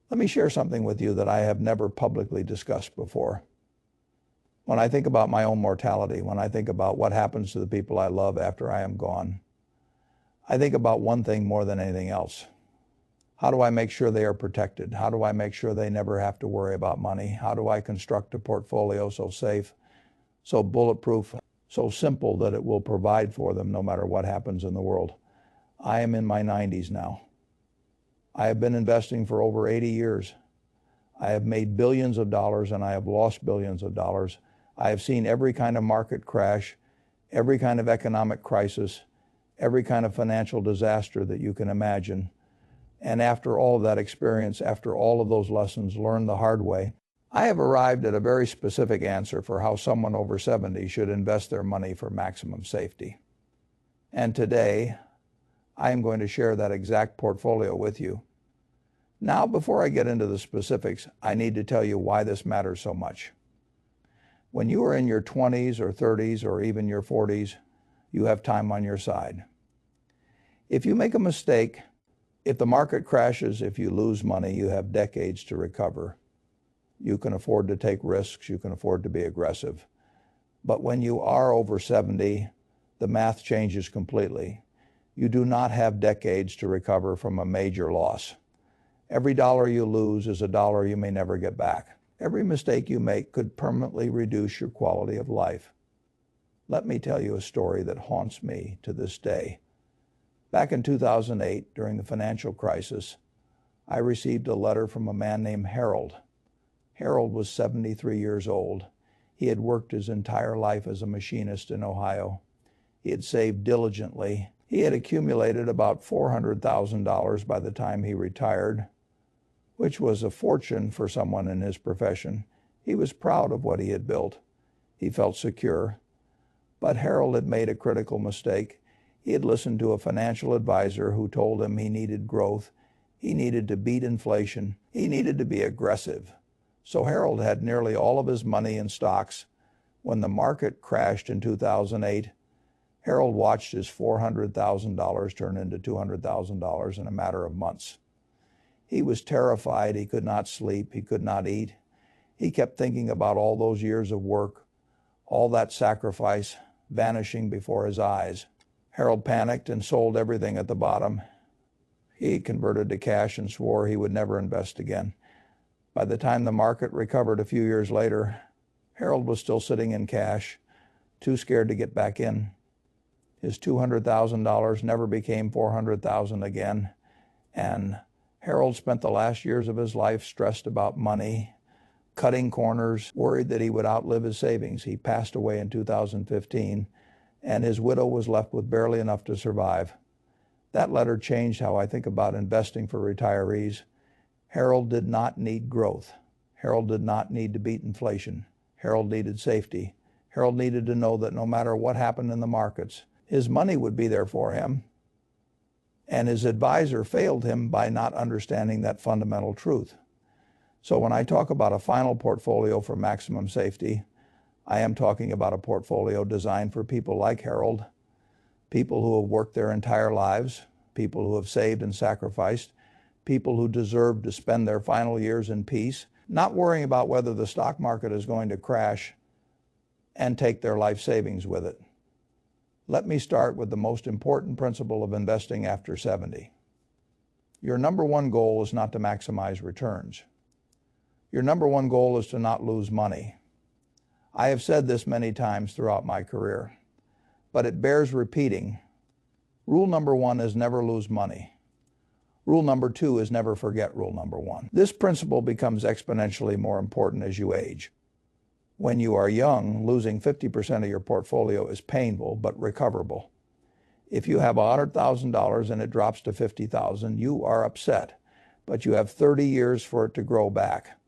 Let me share something with you that I have never publicly discussed before. When I think about my own mortality, when I think about what happens to the people I love after I am gone, I think about one thing more than anything else. How do I make sure they are protected? How do I make sure they never have to worry about money? How do I construct a portfolio so safe, so bulletproof, so simple that it will provide for them no matter what happens in the world? I am in my 90s now. I have been investing for over 80 years. I have made billions of dollars and I have lost billions of dollars. I have seen every kind of market crash, every kind of economic crisis, every kind of financial disaster that you can imagine. And after all of that experience, after all of those lessons learned the hard way, I have arrived at a very specific answer for how someone over 70 should invest their money for maximum safety. And today, I am going to share that exact portfolio with you. Now, before I get into the specifics, I need to tell you why this matters so much. When you are in your 20s or 30s or even your 40s, you have time on your side. If you make a mistake, if the market crashes, if you lose money, you have decades to recover. You can afford to take risks, you can afford to be aggressive. But when you are over 70, the math changes completely. You do not have decades to recover from a major loss. Every dollar you lose is a dollar you may never get back. Every mistake you make could permanently reduce your quality of life. Let me tell you a story that haunts me to this day. Back in 2008, during the financial crisis, I received a letter from a man named Harold. Harold was 73 years old. He had worked his entire life as a machinist in Ohio. He had saved diligently. He had accumulated about $400,000 by the time he retired, which was a fortune for someone in his profession. He was proud of what he had built. He felt secure. But Harold had made a critical mistake. He had listened to a financial advisor who told him he needed growth. He needed to beat inflation. He needed to be aggressive. So Harold had nearly all of his money in stocks. When the market crashed in 2008, Harold watched his $400,000 turn into $200,000 in a matter of months. He was terrified. He could not sleep. He could not eat. He kept thinking about all those years of work, all that sacrifice vanishing before his eyes. Harold panicked and sold everything at the bottom. He converted to cash and swore he would never invest again. By the time the market recovered a few years later, Harold was still sitting in cash, too scared to get back in. His $200,000 never became $400,000 again, and Harold spent the last years of his life stressed about money, cutting corners, worried that he would outlive his savings. He passed away in 2015, and his widow was left with barely enough to survive. That letter changed how I think about investing for retirees. Harold did not need growth. Harold did not need to beat inflation. Harold needed safety. Harold needed to know that no matter what happened in the markets, his money would be there for him. And his advisor failed him by not understanding that fundamental truth. So when I talk about a final portfolio for maximum safety, I am talking about a portfolio designed for people like Harold, people who have worked their entire lives, people who have saved and sacrificed, people who deserve to spend their final years in peace, not worrying about whether the stock market is going to crash, and take their life savings with it. Let me start with the most important principle of investing after 70. Your number one goal is not to maximize returns. Your number one goal is to not lose money. I have said this many times throughout my career, but it bears repeating. Rule number one is never lose money. Rule number two is never forget rule number one. This principle becomes exponentially more important as you age. When you are young, losing 50% of your portfolio is painful but recoverable. If you have $100,000 and it drops to $50,000, you are upset, but you have 30 years for it to grow back.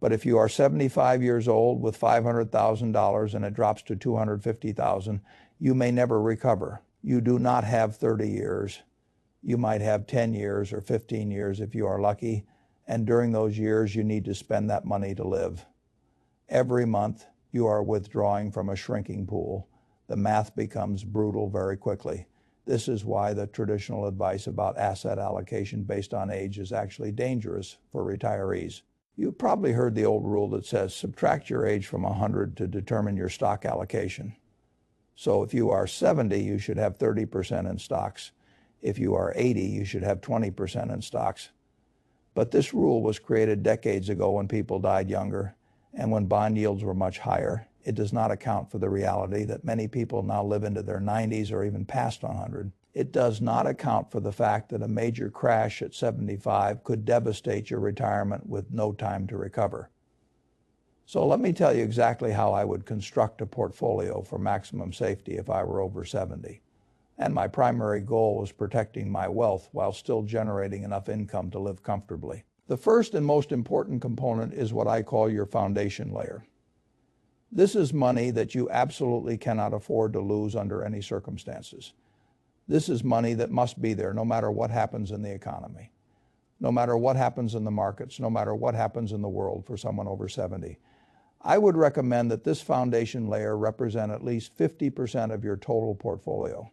But if you are 75 years old with $500,000 and it drops to $250,000, you may never recover. You do not have 30 years. You might have 10 years or 15 years if you are lucky, and during those years you need to spend that money to live. Every month you are withdrawing from a shrinking pool. The math becomes brutal very quickly. This is why the traditional advice about asset allocation based on age is actually dangerous for retirees. You've probably heard the old rule that says subtract your age from 100 to determine your stock allocation. So if you are 70, you should have 30% in stocks. If you are 80, you should have 20% in stocks. But this rule was created decades ago when people died younger and when bond yields were much higher. It does not account for the reality that many people now live into their 90s or even past 100. It does not account for the fact that a major crash at 75 could devastate your retirement with no time to recover. So let me tell you exactly how I would construct a portfolio for maximum safety if I were over 70. And my primary goal was protecting my wealth while still generating enough income to live comfortably. The first and most important component is what I call your foundation layer. This is money that you absolutely cannot afford to lose under any circumstances. This is money that must be there no matter what happens in the economy, no matter what happens in the markets, no matter what happens in the world for someone over 70. I would recommend that this foundation layer represent at least 50% of your total portfolio.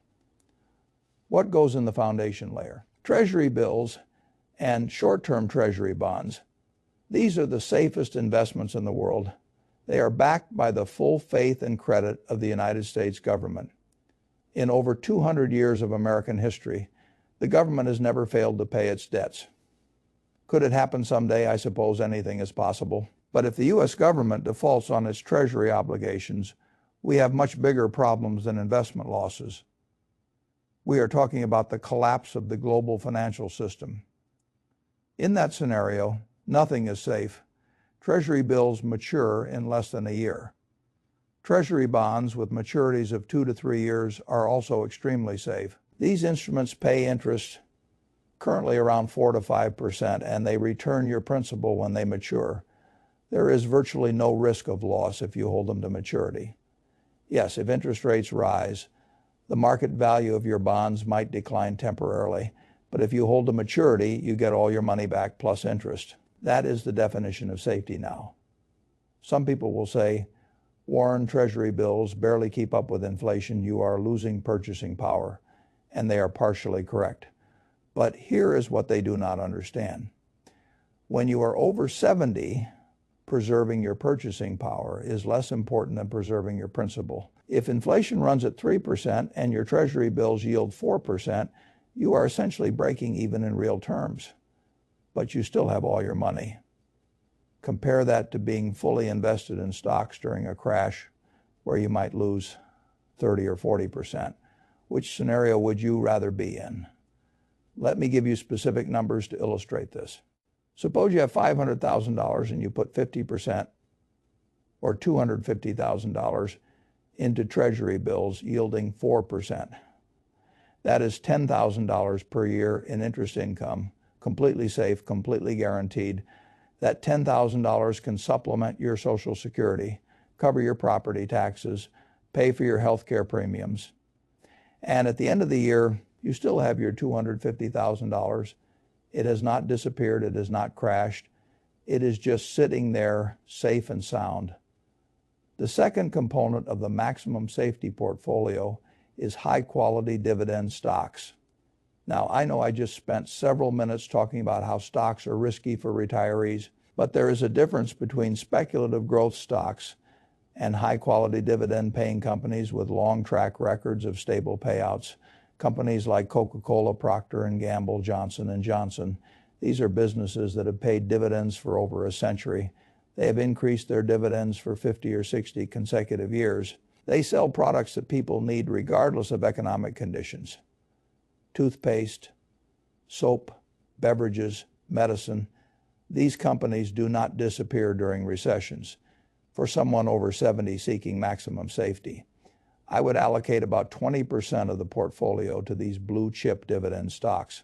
What goes in the foundation layer? Treasury bills and short-term treasury bonds. These are the safest investments in the world. They are backed by the full faith and credit of the United States government. In over 200 years of American history, the government has never failed to pay its debts. Could it happen someday? I suppose anything is possible. But if the U.S. government defaults on its treasury obligations, we have much bigger problems than investment losses. We are talking about the collapse of the global financial system. In that scenario, nothing is safe. Treasury bills mature in less than a year. Treasury bonds with maturities of 2 to 3 years are also extremely safe. These instruments pay interest currently around 4 to 5%, and they return your principal when they mature. There is virtually no risk of loss if you hold them to maturity. Yes, if interest rates rise, the market value of your bonds might decline temporarily, but if you hold to maturity, you get all your money back plus interest. That is the definition of safety now. Some people will say, Warren, Treasury bills barely keep up with inflation. You are losing purchasing power. And they are partially correct. But here is what they do not understand. When you are over 70, preserving your purchasing power is less important than preserving your principal. If inflation runs at 3% and your Treasury bills yield 4%, you are essentially breaking even in real terms. But you still have all your money. Compare that to being fully invested in stocks during a crash where you might lose 30 or 40%. Which scenario would you rather be in? Let me give you specific numbers to illustrate this. Suppose you have $500,000 and you put 50% or $250,000 into Treasury bills yielding 4%. That is $10,000 per year in interest income, completely safe, completely guaranteed. That $10,000 can supplement your Social Security, cover your property taxes, pay for your health care premiums. And at the end of the year, you still have your $250,000. It has not disappeared. It has not crashed. It is just sitting there safe and sound. The second component of the maximum safety portfolio is high-quality dividend stocks. Now, I know I just spent several minutes talking about how stocks are risky for retirees, but there is a difference between speculative growth stocks and high-quality dividend-paying companies with long track records of stable payouts. Companies like Coca-Cola, Procter & Gamble, Johnson & Johnson. These are businesses that have paid dividends for over a century. They have increased their dividends for 50 or 60 consecutive years. They sell products that people need regardless of economic conditions. Toothpaste, soap, beverages, medicine. These companies do not disappear during recessions. For someone over 70 seeking maximum safety, I would allocate about 20% of the portfolio to these blue chip dividend stocks.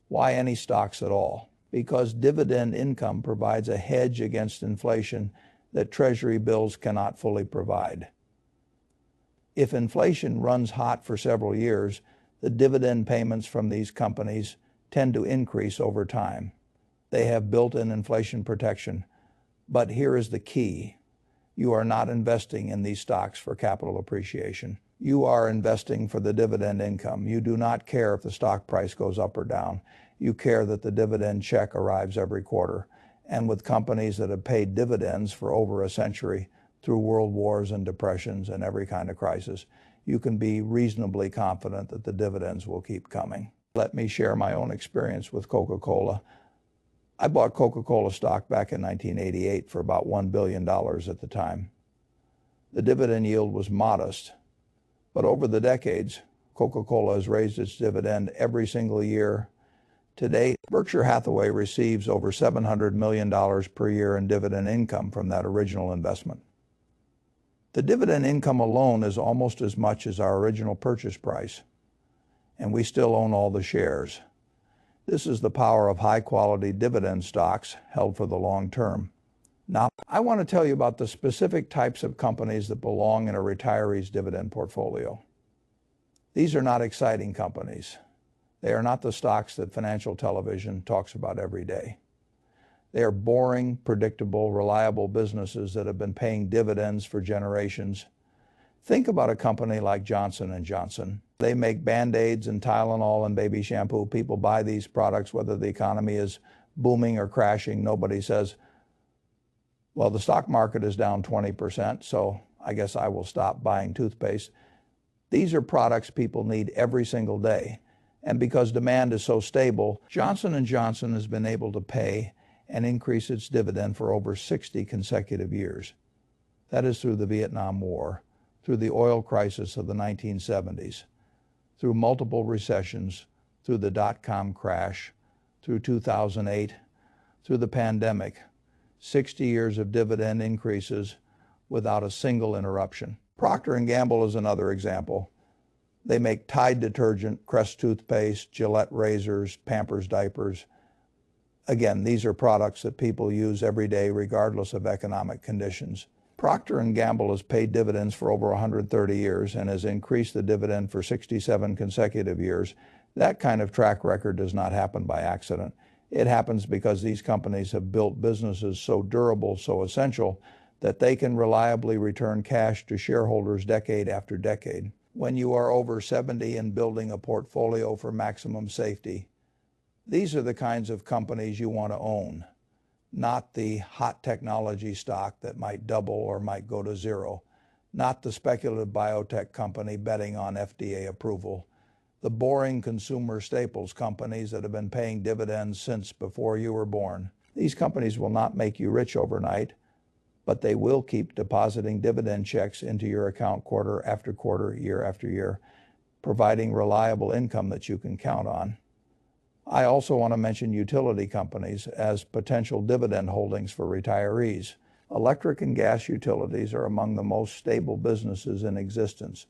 Why any stocks at all? Because dividend income provides a hedge against inflation that Treasury bills cannot fully provide. If inflation runs hot for several years, the dividend payments from these companies tend to increase over time. They have built-in inflation protection. But here is the key. You are not investing in these stocks for capital appreciation. You are investing for the dividend income. You do not care if the stock price goes up or down. You care that the dividend check arrives every quarter. And with companies that have paid dividends for over a century through world wars and depressions and every kind of crisis, you can be reasonably confident that the dividends will keep coming. Let me share my own experience with Coca-Cola. I bought Coca-Cola stock back in 1988 for about $1 billion at the time. The dividend yield was modest, but over the decades, Coca-Cola has raised its dividend every single year. Today, Berkshire Hathaway receives over $700 million per year in dividend income from that original investment. The dividend income alone is almost as much as our original purchase price, and we still own all the shares. This is the power of high-quality dividend stocks held for the long term. Now, I want to tell you about the specific types of companies that belong in a retiree's dividend portfolio. These are not exciting companies. They are not the stocks that financial television talks about every day. They are boring, predictable, reliable businesses that have been paying dividends for generations. Think about a company like Johnson & Johnson. They make Band-Aids and Tylenol and baby shampoo. People buy these products whether the economy is booming or crashing. Nobody says, well, the stock market is down 20%, so I guess I will stop buying toothpaste. These are products people need every single day. And because demand is so stable, Johnson & Johnson has been able to pay and increase its dividend for over 60 consecutive years. That is through the Vietnam War, through the oil crisis of the 1970s, through multiple recessions, through the dot-com crash, through 2008, through the pandemic. 60 years of dividend increases without a single interruption. Procter & Gamble is another example. They make Tide detergent, Crest toothpaste, Gillette razors, Pampers diapers. Again, these are products that people use every day regardless of economic conditions. Procter & Gamble has paid dividends for over 130 years and has increased the dividend for 67 consecutive years. That kind of track record does not happen by accident. It happens because these companies have built businesses so durable, so essential, that they can reliably return cash to shareholders decade after decade. When you are over 70 and building a portfolio for maximum safety, these are the kinds of companies you want to own, not the hot technology stock that might double or might go to zero, not the speculative biotech company betting on FDA approval, the boring consumer staples companies that have been paying dividends since before you were born. These companies will not make you rich overnight, but they will keep depositing dividend checks into your account quarter after quarter, year after year, providing reliable income that you can count on. I also want to mention utility companies as potential dividend holdings for retirees. Electric and gas utilities are among the most stable businesses in existence.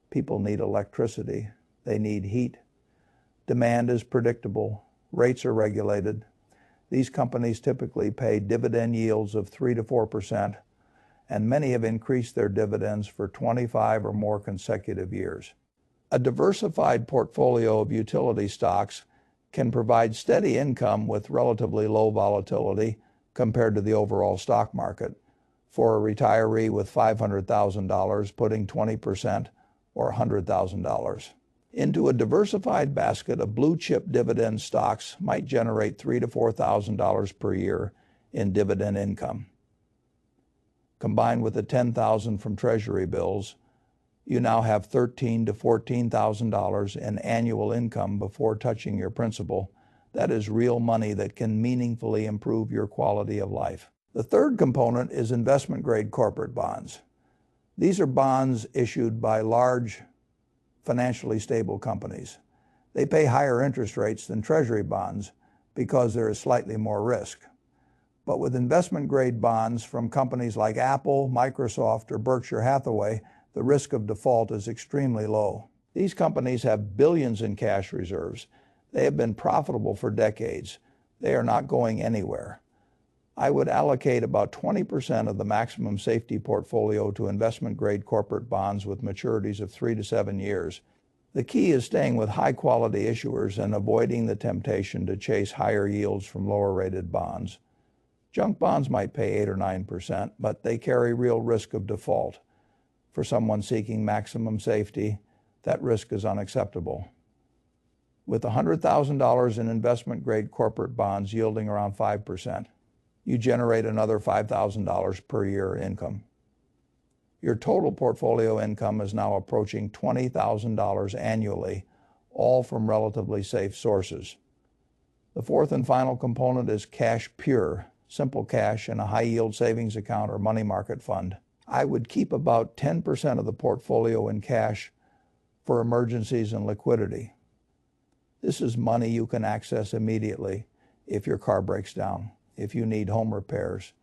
People need electricity. They need heat. Demand is predictable. Rates are regulated. These companies typically pay dividend yields of 3 to 4%, and many have increased their dividends for 25 or more consecutive years. A diversified portfolio of utility stocks can provide steady income with relatively low volatility compared to the overall stock market. For a retiree with $500,000, putting 20% or $100,000 into a diversified basket of blue chip dividend stocks might generate $3,000 to $4,000 per year in dividend income. Combined with the $10,000 from Treasury bills, you now have $13,000 to $14,000 in annual income before touching your principal. That is real money that can meaningfully improve your quality of life. The third component is investment-grade corporate bonds. These are bonds issued by large, financially stable companies. They pay higher interest rates than Treasury bonds because there is slightly more risk. But with investment-grade bonds from companies like Apple, Microsoft, or Berkshire Hathaway, the risk of default is extremely low. These companies have billions in cash reserves. They have been profitable for decades. They are not going anywhere. I would allocate about 20% of the maximum safety portfolio to investment-grade corporate bonds with maturities of 3 to 7 years. The key is staying with high-quality issuers and avoiding the temptation to chase higher yields from lower-rated bonds. Junk bonds might pay 8 or 9%, but they carry real risk of default. For someone seeking maximum safety, that risk is unacceptable. With $100,000 in investment-grade corporate bonds yielding around 5%, you generate another $5,000 per year income. Your total portfolio income is now approaching $20,000 annually, all from relatively safe sources. The fourth and final component is cash pure, simple cash in a high-yield savings account or money market fund. I would keep about 10% of the portfolio in cash for emergencies and liquidity. This is money you can access immediately if your car breaks down, if you need home repairs,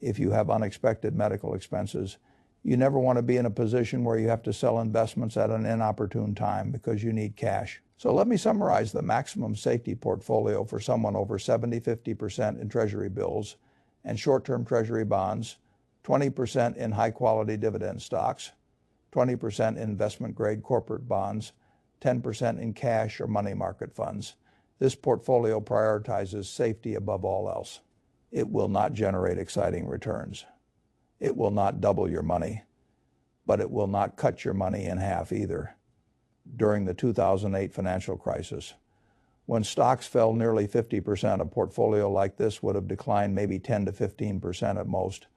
if you have unexpected medical expenses. You never want to be in a position where you have to sell investments at an inopportune time because you need cash. So let me summarize the maximum safety portfolio for someone over 70-50% in treasury bills and short-term treasury bonds, 20% in high-quality dividend stocks, 20% in investment-grade corporate bonds, 10% in cash or money market funds. This portfolio prioritizes safety above all else. It will not generate exciting returns. It will not double your money, but it will not cut your money in half either. During the 2008 financial crisis, when stocks fell nearly 50%, a portfolio like this would have declined maybe 10 to 15% at most,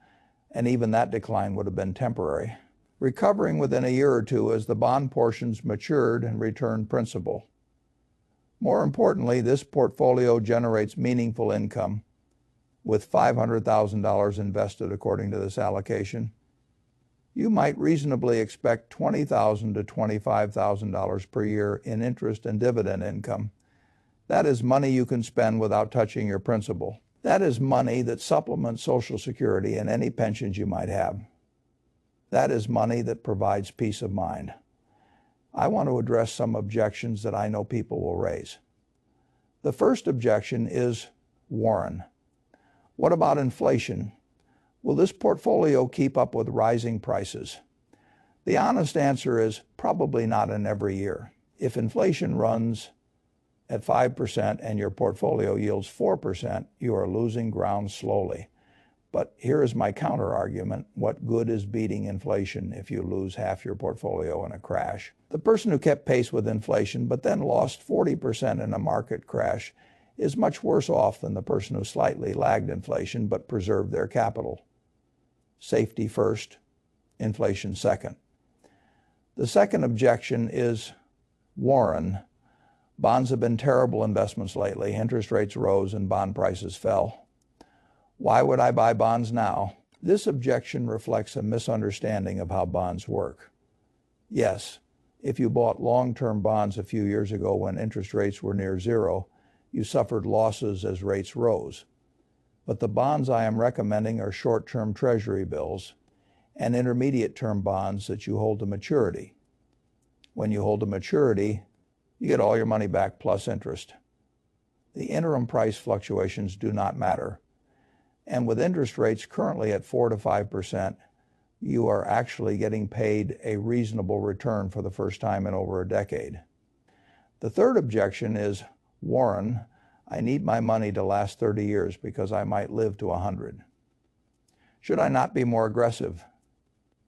and even that decline would have been temporary, recovering within a year or two as the bond portions matured and returned principal. More importantly, this portfolio generates meaningful income. With $500,000 invested according to this allocation, you might reasonably expect $20,000 to $25,000 per year in interest and dividend income. That is money you can spend without touching your principal. That is money that supplements Social Security and any pensions you might have. That is money that provides peace of mind. I want to address some objections that I know people will raise. The first objection is, Warren, what about inflation? Will this portfolio keep up with rising prices? The honest answer is probably not in every year. If inflation runs at 5% and your portfolio yields 4%, you are losing ground slowly. But here is my counter-argument. What good is beating inflation if you lose half your portfolio in a crash? The person who kept pace with inflation but then lost 40% in a market crash is much worse off than the person who slightly lagged inflation but preserved their capital. Safety first, inflation second. The second objection is, Warren, bonds have been terrible investments lately. Interest rates rose and bond prices fell. Why would I buy bonds now? This objection reflects a misunderstanding of how bonds work. Yes, if you bought long-term bonds a few years ago when interest rates were near zero, you suffered losses as rates rose. But the bonds I am recommending are short-term treasury bills and intermediate-term bonds that you hold to maturity. When you hold to maturity, you get all your money back plus interest. The interim price fluctuations do not matter. And with interest rates currently at 4 to 5%, you are actually getting paid a reasonable return for the first time in over a decade. The third objection is, Warren, I need my money to last 30 years because I might live to 100. Should I not be more aggressive?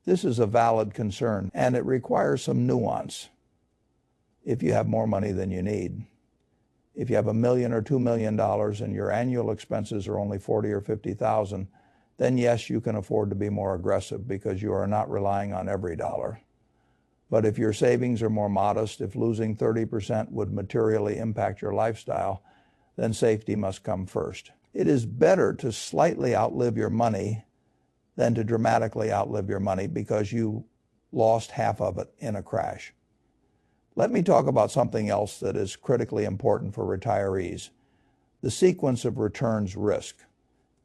This is a valid concern, and it requires some nuance. If you have more money than you need, if you have $1 million or $2 million and your annual expenses are only $40,000 or $50,000, then yes, you can afford to be more aggressive because you are not relying on every dollar. But if your savings are more modest, if losing 30% would materially impact your lifestyle, then safety must come first. It is better to slightly outlive your money than to dramatically outlive your money because you lost half of it in a crash. Let me talk about something else that is critically important for retirees: the sequence of returns risk.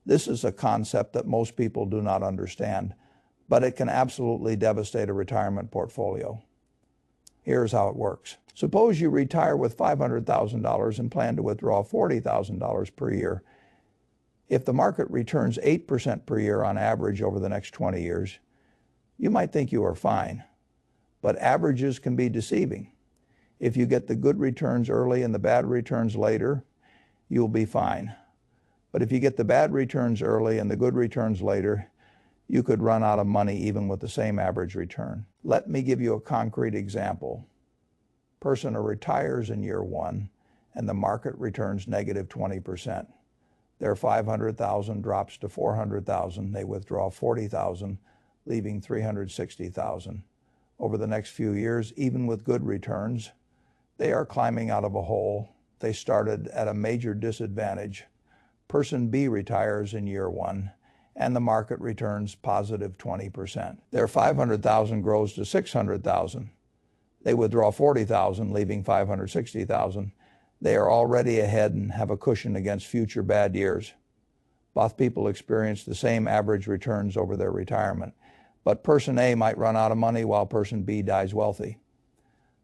This is a concept that most people do not understand, but it can absolutely devastate a retirement portfolio. Here's how it works. Suppose you retire with $500,000 and plan to withdraw $40,000 per year. If the market returns 8% per year on average over the next 20 years, you might think you are fine. But averages can be deceiving. If you get the good returns early and the bad returns later, you'll be fine. But if you get the bad returns early and the good returns later, you could run out of money even with the same average return. Let me give you a concrete example. Person retires in year one and the market returns negative 20%. Their $500,000 drops to $400,000. They withdraw $40,000, leaving $360,000. Over the next few years, even with good returns, they are climbing out of a hole. They started at a major disadvantage. Person B retires in year one, and the market returns positive 20%. Their $500,000 grows to $600,000. They withdraw $40,000, leaving $560,000. They are already ahead and have a cushion against future bad years. Both people experience the same average returns over their retirement, but person A might run out of money while person B dies wealthy.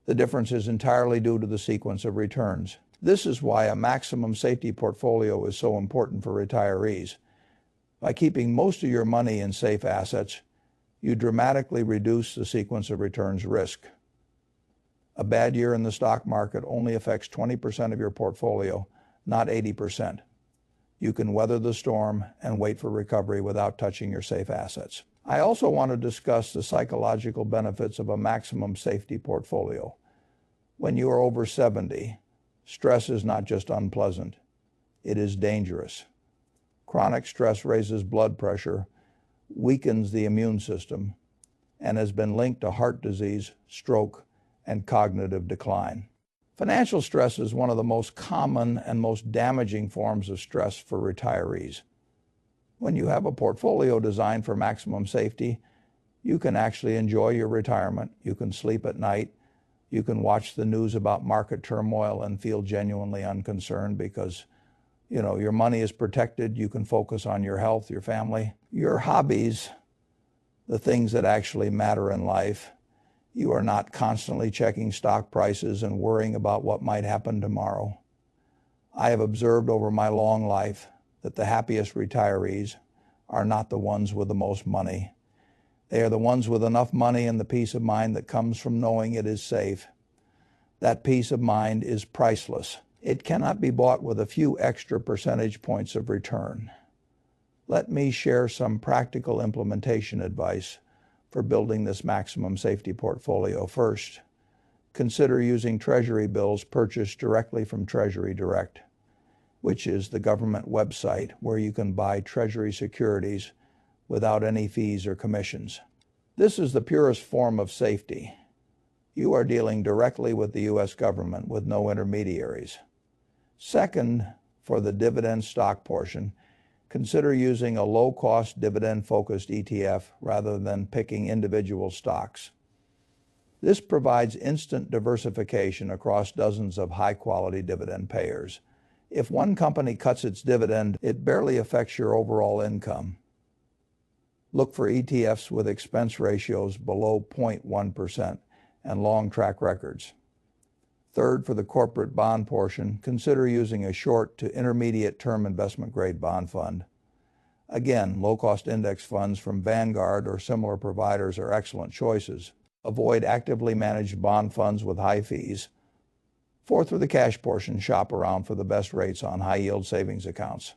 The difference is entirely due to the sequence of returns. This is why a maximum safety portfolio is so important for retirees. By keeping most of your money in safe assets, you dramatically reduce the sequence of returns risk. A bad year in the stock market only affects 20% of your portfolio, not 80%. You can weather the storm and wait for recovery without touching your safe assets. I also want to discuss the psychological benefits of a maximum safety portfolio. When you are over 70, stress is not just unpleasant, it is dangerous. Chronic stress raises blood pressure, weakens the immune system, and has been linked to heart disease, stroke, and cognitive decline. Financial stress is one of the most common and most damaging forms of stress for retirees. When you have a portfolio designed for maximum safety, you can actually enjoy your retirement. You can sleep at night. You can watch the news about market turmoil and feel genuinely unconcerned because, your money is protected. You can focus on your health, your family, your hobbies, the things that actually matter in life. You are not constantly checking stock prices and worrying about what might happen tomorrow. I have observed over my long life that the happiest retirees are not the ones with the most money. They are the ones with enough money and the peace of mind that comes from knowing it is safe. That peace of mind is priceless. It cannot be bought with a few extra percentage points of return. Let me share some practical implementation advice for building this maximum safety portfolio. First, consider using Treasury bills purchased directly from Treasury Direct, which is the government website where you can buy Treasury securities without any fees or commissions. This is the purest form of safety. You are dealing directly with the U.S. government with no intermediaries. Second, for the dividend stock portion, consider using a low-cost dividend-focused ETF rather than picking individual stocks. This provides instant diversification across dozens of high-quality dividend payers. If one company cuts its dividend, it barely affects your overall income. Look for ETFs with expense ratios below 0.1% and long track records. Third, for the corporate bond portion, consider using a short to intermediate term investment grade bond fund. Again, low-cost index funds from Vanguard or similar providers are excellent choices. Avoid actively managed bond funds with high fees. Fourth, for the cash portion, shop around for the best rates on high-yield savings accounts.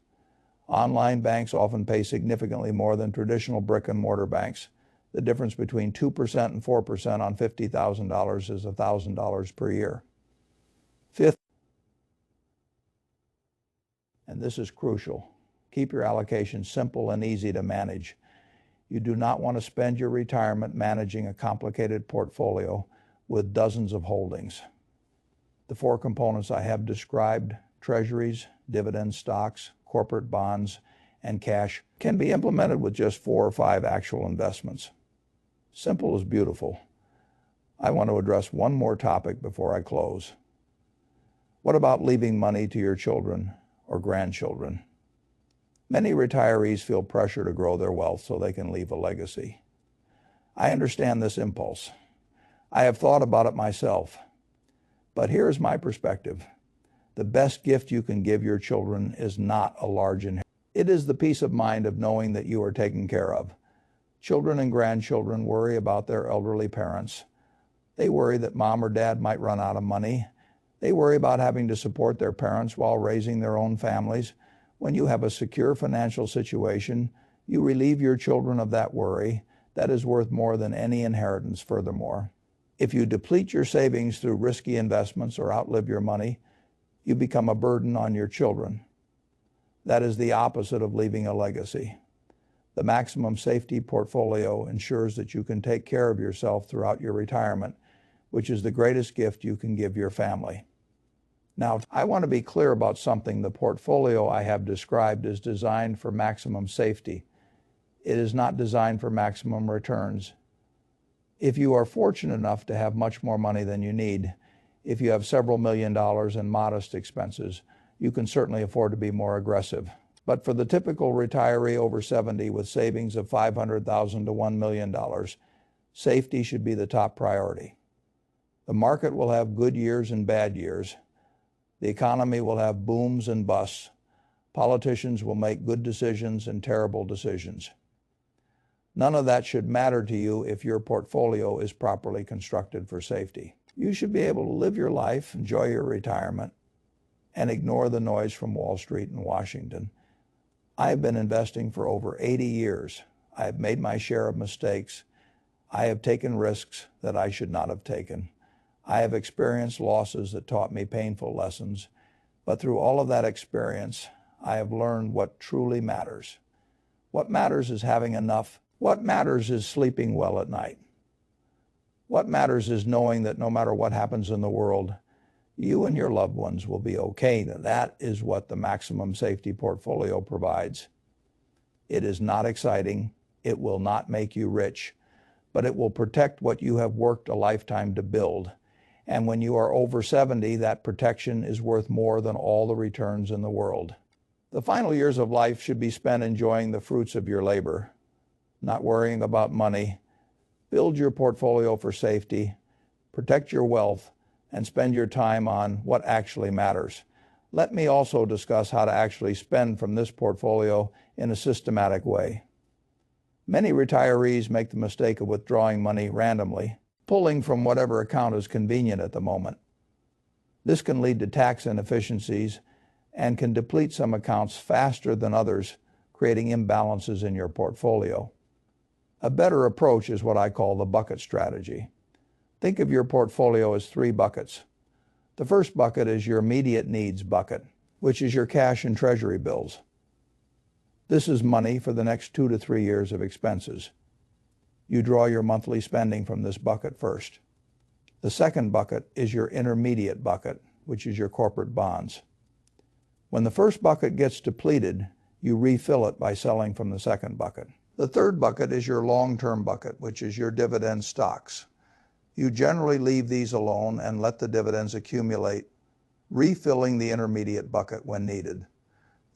Online banks often pay significantly more than traditional brick-and-mortar banks. The difference between 2% and 4% on $50,000 is $1,000 per year. Fifth, and this is crucial, keep your allocation simple and easy to manage. You do not want to spend your retirement managing a complicated portfolio with dozens of holdings. The four components I have described, treasuries, dividend stocks, corporate bonds, and cash, can be implemented with just 4 or 5 actual investments. Simple is beautiful. I want to address one more topic before I close. What about leaving money to your children or grandchildren? Many retirees feel pressure to grow their wealth so they can leave a legacy. I understand this impulse. I have thought about it myself. But here is my perspective. The best gift you can give your children is not a large inheritance. It is the peace of mind of knowing that you are taken care of. Children and grandchildren worry about their elderly parents. They worry that mom or dad might run out of money. They worry about having to support their parents while raising their own families. When you have a secure financial situation, You relieve your children of that worry. That is worth more than any inheritance furthermore. If you deplete your savings through risky investments or outlive your money, you become a burden on your children. That is the opposite of leaving a legacy. The maximum safety portfolio ensures that you can take care of yourself throughout your retirement, which is the greatest gift you can give your family. Now, I want to be clear about something. The portfolio I have described is designed for maximum safety. It is not designed for maximum returns. If you are fortunate enough to have much more money than you need, if you have several $1,000,000 in modest expenses, you can certainly afford to be more aggressive. But for the typical retiree over 70 with savings of $500,000 to $1 million, safety should be the top priority. The market will have good years and bad years. The economy will have booms and busts. Politicians will make good decisions and terrible decisions. None of that should matter to you if your portfolio is properly constructed for safety. You should be able to live your life, enjoy your retirement, and ignore the noise from Wall Street and Washington. I have been investing for over 80 years. I have made my share of mistakes. I have taken risks that I should not have taken. I have experienced losses that taught me painful lessons. But through all of that experience, I have learned what truly matters. What matters is having enough. What matters is sleeping well at night. What matters is knowing that no matter what happens in the world, you and your loved ones will be okay. That is what the maximum safety portfolio provides. It is not exciting. It will not make you rich, but it will protect what you have worked a lifetime to build. And when you are over 70, that protection is worth more than all the returns in the world. The final years of life should be spent enjoying the fruits of your labor, not worrying about money. Build your portfolio for safety, protect your wealth, and spend your time on what actually matters. Let me also discuss how to actually spend from this portfolio in a systematic way. Many retirees make the mistake of withdrawing money randomly, pulling from whatever account is convenient at the moment. This can lead to tax inefficiencies and can deplete some accounts faster than others, creating imbalances in your portfolio. A better approach is what I call the bucket strategy. Think of your portfolio as 3 buckets. The first bucket is your immediate needs bucket, which is your cash and treasury bills. This is money for the next 2 to 3 years of expenses. You draw your monthly spending from this bucket first. The second bucket is your intermediate bucket, which is your corporate bonds. When the first bucket gets depleted, you refill it by selling from the second bucket. The third bucket is your long-term bucket, which is your dividend stocks. You generally leave these alone and let the dividends accumulate, refilling the intermediate bucket when needed.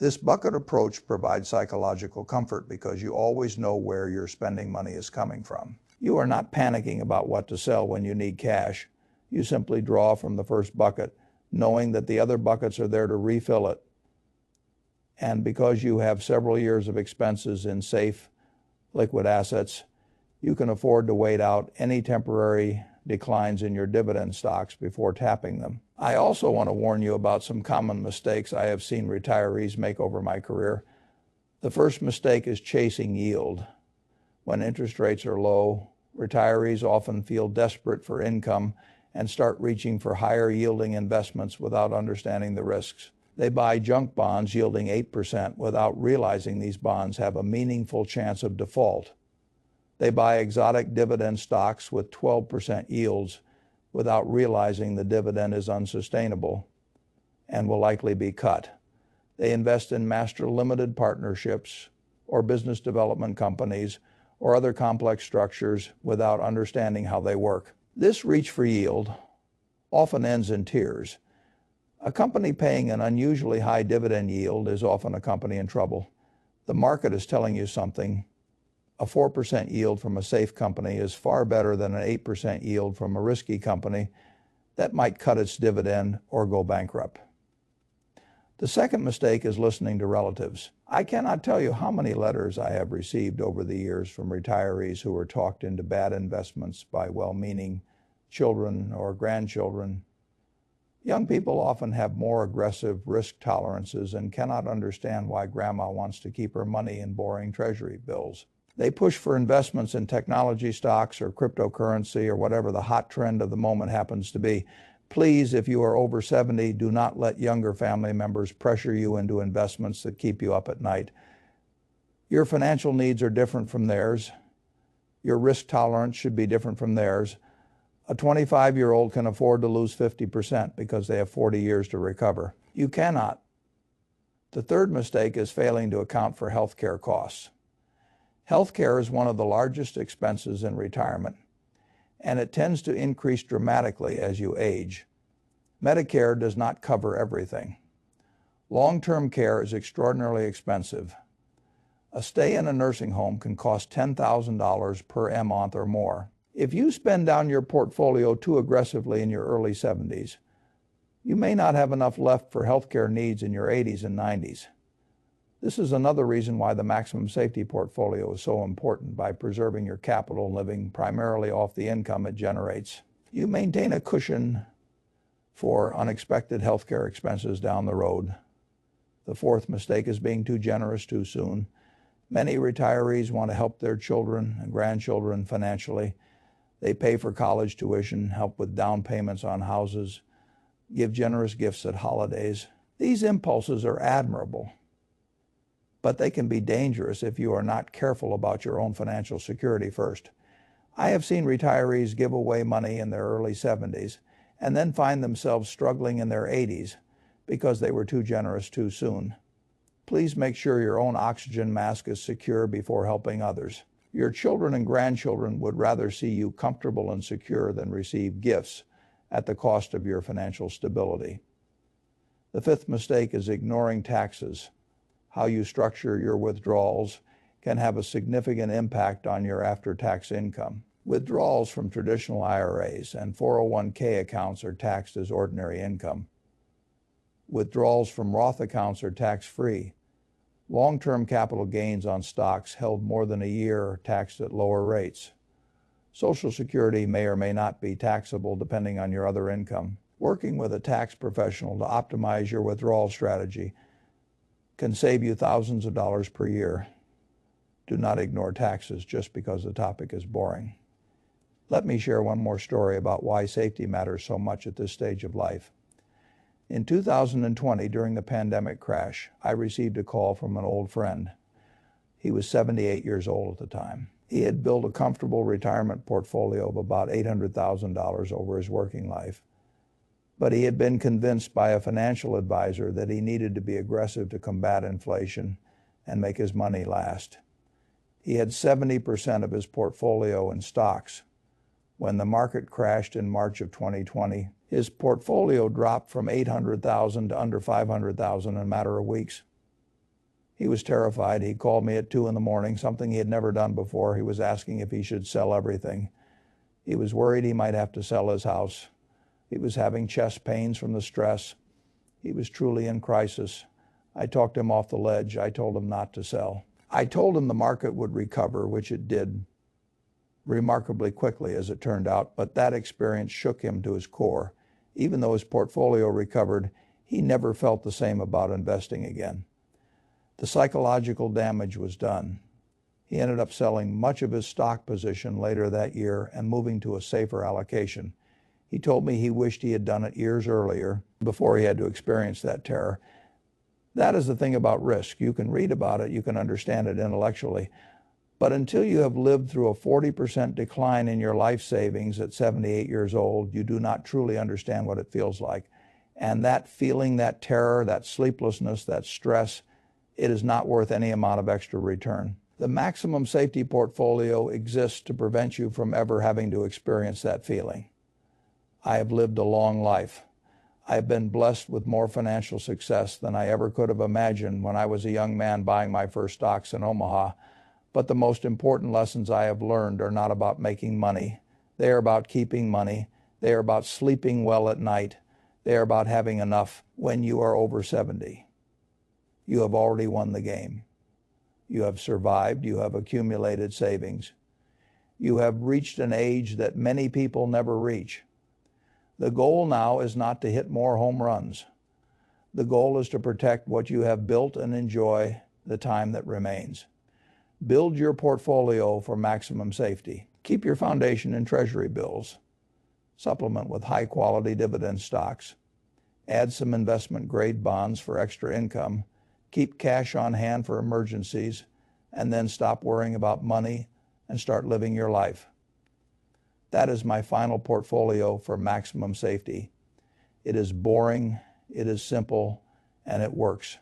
This bucket approach provides psychological comfort because you always know where your spending money is coming from. You are not panicking about what to sell when you need cash. You simply draw from the first bucket, knowing that the other buckets are there to refill it. And because you have several years of expenses in safe, liquid assets, you can afford to wait out any temporary declines in your dividend stocks before tapping them. I also want to warn you about some common mistakes I have seen retirees make over my career. The first mistake is chasing yield. When interest rates are low, retirees often feel desperate for income and start reaching for higher yielding investments without understanding the risks. They buy junk bonds yielding 8% without realizing these bonds have a meaningful chance of default. They buy exotic dividend stocks with 12% yields without realizing the dividend is unsustainable and will likely be cut. They invest in master limited partnerships or business development companies or other complex structures without understanding how they work. This reach for yield often ends in tears. A company paying an unusually high dividend yield is often a company in trouble. The market is telling you something. A 4% yield from a safe company is far better than an 8% yield from a risky company that might cut its dividend or go bankrupt. The second mistake is listening to relatives. I cannot tell you how many letters I have received over the years from retirees who were talked into bad investments by well-meaning children or grandchildren. Young people often have more aggressive risk tolerances and cannot understand why grandma wants to keep her money in boring treasury bills. They push for investments in technology stocks or cryptocurrency or whatever the hot trend of the moment happens to be. Please, if you are over 70, do not let younger family members pressure you into investments that keep you up at night. Your financial needs are different from theirs. Your risk tolerance should be different from theirs. A 25-year-old can afford to lose 50% because they have 40 years to recover. You cannot. The third mistake is failing to account for health care costs. Health care is one of the largest expenses in retirement, and it tends to increase dramatically as you age. Medicare does not cover everything. Long-term care is extraordinarily expensive. A stay in a nursing home can cost $10,000 per month or more. If you spend down your portfolio too aggressively in your early 70s, you may not have enough left for healthcare needs in your 80s and 90s. This is another reason why the maximum safety portfolio is so important. By preserving your capital and living primarily off the income it generates, you maintain a cushion for unexpected healthcare expenses down the road. The fourth mistake is being too generous too soon. Many retirees want to help their children and grandchildren financially. They pay for college tuition, help with down payments on houses, give generous gifts at holidays. These impulses are admirable, but they can be dangerous if you are not careful about your own financial security first. I have seen retirees give away money in their early 70s and then find themselves struggling in their 80s because they were too generous too soon. Please make sure your own oxygen mask is secure before helping others. Your children and grandchildren would rather see you comfortable and secure than receive gifts at the cost of your financial stability. The fifth mistake is ignoring taxes. How you structure your withdrawals can have a significant impact on your after-tax income. Withdrawals from traditional IRAs and 401k accounts are taxed as ordinary income. Withdrawals from Roth accounts are tax-free. Long-term capital gains on stocks held more than a year are taxed at lower rates. Social Security may or may not be taxable depending on your other income. Working with a tax professional to optimize your withdrawal strategy can save you thousands of dollars per year. Do not ignore taxes just because the topic is boring. Let me share one more story about why safety matters so much at this stage of life. In 2020, during the pandemic crash, I received a call from an old friend. He was 78 years old at the time. He had built a comfortable retirement portfolio of about $800,000 over his working life. But he had been convinced by a financial advisor that he needed to be aggressive to combat inflation and make his money last. He had 70% of his portfolio in stocks. When the market crashed in March of 2020, his portfolio dropped from $800,000 to under $500,000 in a matter of weeks. He was terrified. He called me at 2 in the morning, something he had never done before. He was asking if he should sell everything. He was worried he might have to sell his house. He was having chest pains from the stress. He was truly in crisis. I talked him off the ledge. I told him not to sell. I told him the market would recover, which it did remarkably quickly, as it turned out, but that experience shook him to his core. Even though his portfolio recovered, he never felt the same about investing again. The psychological damage was done. He ended up selling much of his stock position later that year and moving to a safer allocation. He told me he wished he had done it years earlier, before he had to experience that terror. That is the thing about risk. You can read about it, you can understand it intellectually, but until you have lived through a 40% decline in your life savings at 78 years old, you do not truly understand what it feels like. And that feeling, that terror, that sleeplessness, that stress, it is not worth any amount of extra return. The maximum safety portfolio exists to prevent you from ever having to experience that feeling. I have lived a long life. I have been blessed with more financial success than I ever could have imagined when I was a young man buying my first stocks in Omaha. But the most important lessons I have learned are not about making money. They are about keeping money. They are about sleeping well at night. They are about having enough when you are over 70. You have already won the game. You have survived. You have accumulated savings. You have reached an age that many people never reach. The goal now is not to hit more home runs. The goal is to protect what you have built and enjoy the time that remains. Build your portfolio for maximum safety. Keep your foundation in treasury bills. Supplement with high-quality dividend stocks. Add some investment-grade bonds for extra income. Keep cash on hand for emergencies, and then stop worrying about money and start living your life. That is my final portfolio for maximum safety. It is boring, it is simple, and it works.